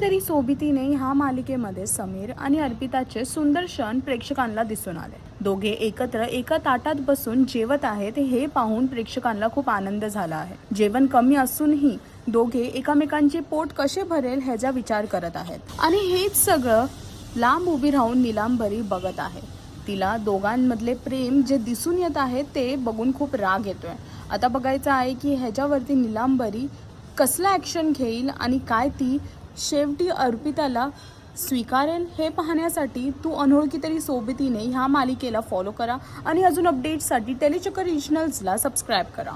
तरी सोबतीने ह्या मालिकेमध्ये समीर आणि अर्पिताचे सुंदर क्षण प्रेक्षकांना दिसून आले। दोघे एकत्र एका ताटात बसून जेवत आहेत हे पाहून प्रेक्षकांना खूप आनंद झाला आहे। जेवण कमी असूनही दोघे एकमेकांचे पोट कसे भरेल ह्याचा विचार करत आहेत आणि हेच सगळं लांब उभी राहून नीलांबरी बघत आहे। तिला दोघांमधले प्रेम जे दिसून येत आहे ते बघून खूप राग येतोय। आता बघायचं आहे की ह्याच्यावरती नीलांबरी कसला ॲक्शन घेईल आणि काय ती शेवटी अर्पिताला स्वीकारेल हे पाहण्यासाठी तू अनोळखी तरी सोबतीने ह्या मालिकेला फॉलो करा आणि अजून अपडेट्ससाठी टेलीचक्र रिजनल्सला सबस्क्राईब करा।